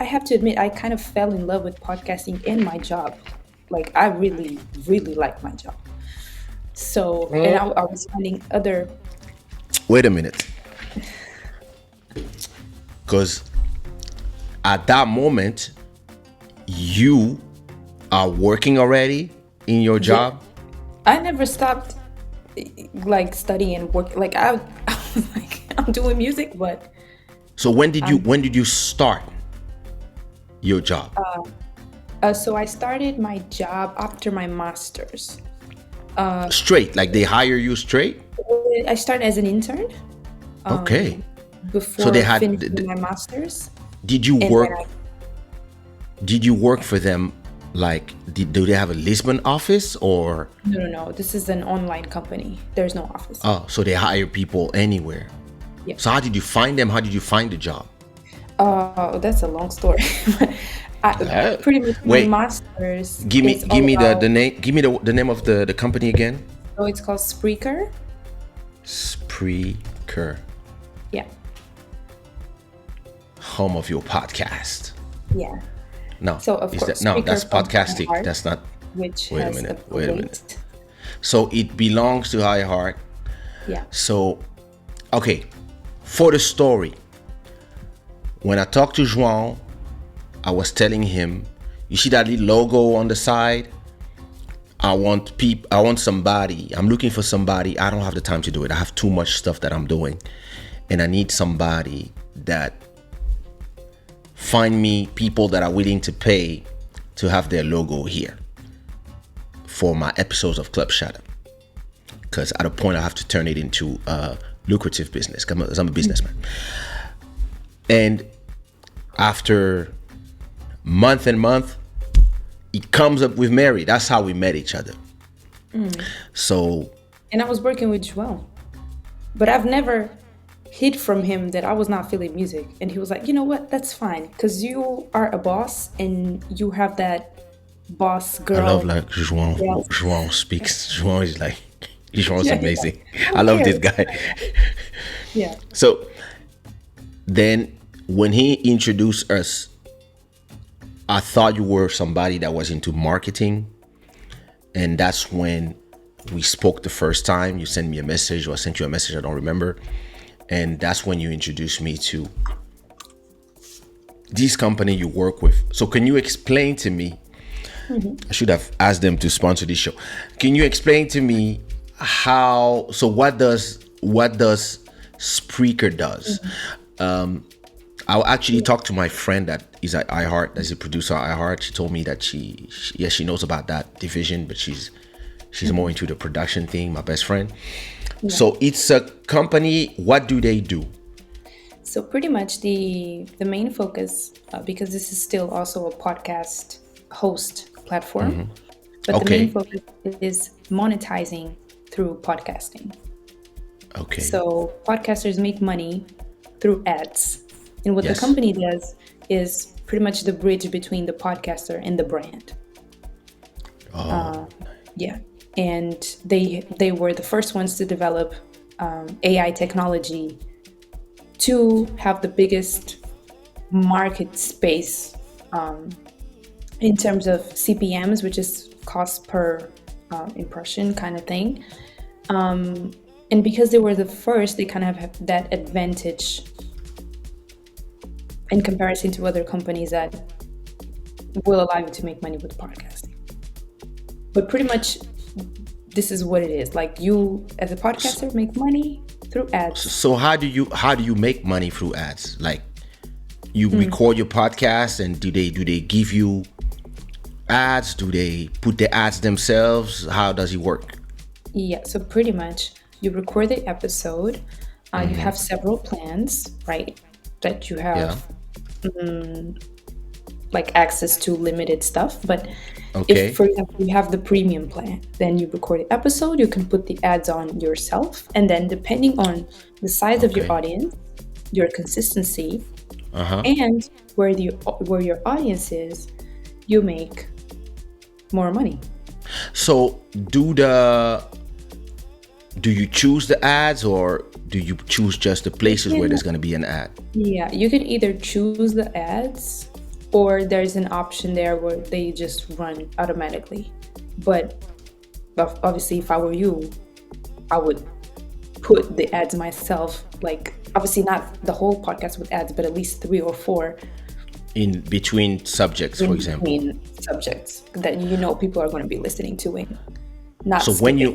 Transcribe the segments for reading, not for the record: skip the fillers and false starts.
have to admit, I kind of fell in love with podcasting in my job. Like, I really, really like my job. So, and I was finding other. Wait a minute. Because at that moment, you are working already in your job. I never stopped like studying and work. Like I was like, I'm doing music, but So when did you start your job? so I started my job after my master's. Straight, like they hire you straight? I started as an intern Okay. before So they had. finishing my master's. Did you And work? then Did you work for them? Like, do they have a Lisbon office or? no. This is an online company. There's no office. Oh, so they hire people anywhere. Yeah. So how did you find them? How did you find the job? That's a long story. I, pretty much Wait. my master's. Give me is all the about- name. Give me the name of the company again. So it's called Spreaker. Spreaker, Yeah. home of your podcast. Yeah. No, So of course, no, Spreaker that's from podcasting. iHeart, That's not. which Wait a has minute. a Wait a link. minute. So it belongs to iHeart. Yeah. So, okay, for the story, when I talked to João, I was telling him, you see that little logo on the side? I want somebody. I'm looking for somebody. I don't have the time to do it. I have too much stuff that I'm doing. And I need somebody that find me people that are willing to pay to have their logo here for my episodes of Club Shada. Because at a point I have to turn it into a lucrative business because I'm a businessman. And after month and month, he comes up with Mary. That's how we met each other. So, And I was working with João, but I've never hid from him that I was not feeling music. And he was like, you know what? That's fine, because you are a boss and you have that boss girl. I love like João. Yes. João speaks. João is like, João's Yeah. amazing. I love this guy. Yeah. So then when he introduced us, I thought you were somebody that was into marketing. And that's when we spoke the first time. You sent me a message, or I sent you a message, I don't remember. And that's when you introduced me to this company you work with. So can you explain to me, I should have asked them to sponsor this show. Can you explain to me what does Spreaker does? I'll actually talk to my friend that is at iHeart, that's a producer at iHeart. She told me that she knows about that division, but she's more into the production thing, my best friend. Yeah. So it's a company. What do they do? So pretty much the main focus, because this is still also a podcast host platform, but the main focus is monetizing through podcasting. Okay. So podcasters make money through ads. And what the company does is pretty much the bridge between the podcaster and the brand. Yeah. And they were the first ones to develop AI technology to have the biggest market space in terms of CPMs, which is cost per impression kind of thing. And because they were the first, they kind of have that advantage in comparison to other companies that will allow you to make money with podcasting. But pretty much this is what it is. Like, you as a podcaster make money through ads. So how do you make money through ads? Like, you record your podcast, and do they give you ads? Do they put the ads themselves? How does it work? Yeah, so pretty much you record the episode. You have several plans, right? That you have like access to limited stuff. But if, for example, you have the premium plan, then you record the episode, you can put the ads on yourself, and then depending on the size of your audience, your consistency, and where your audience is, you make more money. So do you choose the ads, or do you choose just the places where there's going to be an ad? Yeah, you can either choose the ads or there's an option there where they just run automatically. But obviously, if I were you, I would put the ads myself, like obviously not the whole podcast with ads, but at least 3 or 4 in between subjects, for example. between subjects that people are going to be listening to and not So when you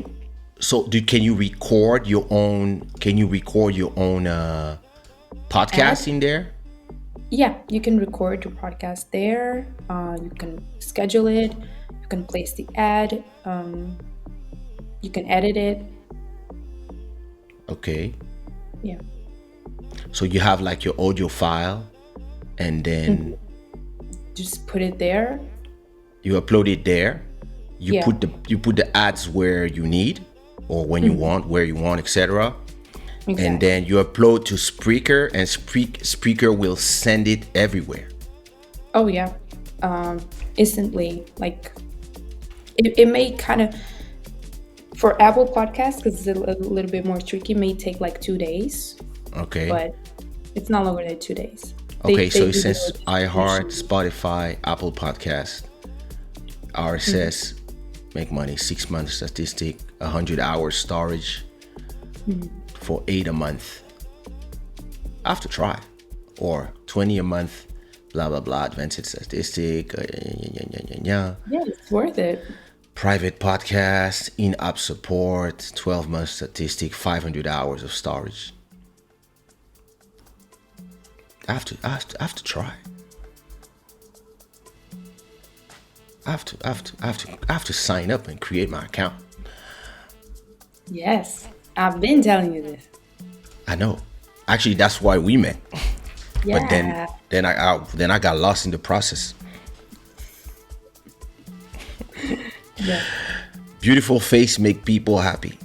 can you record your own podcast in there? Yeah, you can record your podcast there. You can schedule it. You can place the ad. You can edit it. Okay. Yeah. So you have like your audio file, and then just put it there. you upload it there. You Yeah. put the ads where you need, or when you want, where you want, etc. Exactly. And then you upload to Spreaker, and Spreaker will send it everywhere. Oh yeah, instantly. Like it may kind of, for Apple Podcasts, because it's a little bit more tricky, may take like 2 days, Okay. but it's not longer than 2 days. Okay, so it do says the iHeart, notification. Spotify, Apple Podcast, RSS, make money, 6 months statistic, 100 hours storage for $8 a month. I have to try. Or 20 a month, blah, blah, blah, advanced statistic, Yeah, it's worth it. private podcast, in-app support, 12 months statistic, 500 hours of storage. I have to try. I have to sign up and create my account. Yes, I've been telling you this. I know. Actually, that's why we met. Yeah. But then I got lost in the process. Yeah. Beautiful face make people happy.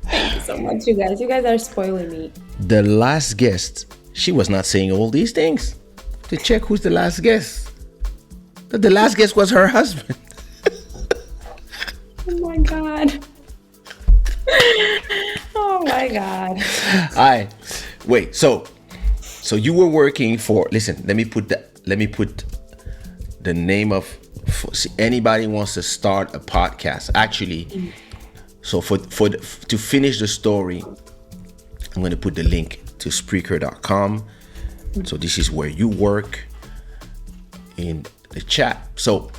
Thank you so much, you guys. You guys are spoiling me. The last guest, she was not saying all these things. To check who's the last guest. The last guest was her husband. Oh my god. Oh my god. All right. Wait. So you were working for. Listen. Let me put the name of. See, anybody wants to start a podcast. Actually, so to finish the story, I'm going to put the link to Spreaker.com. So this is where you work in the chat. So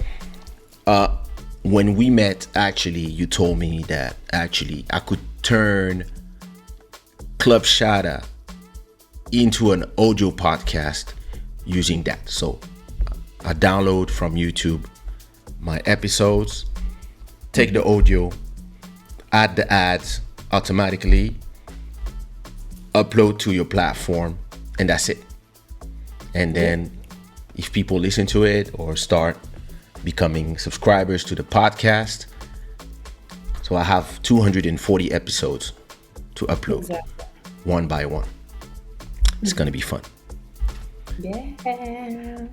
when we met, actually, you told me that actually I could turn Club Shada into an audio podcast using that. So I download from YouTube my episodes, take the audio, add the ads automatically, upload to your platform, and that's it. And then if people listen to it or start becoming subscribers to the podcast, so I have 240 episodes to upload. Exactly. One by one. It's gonna be fun. Yeah.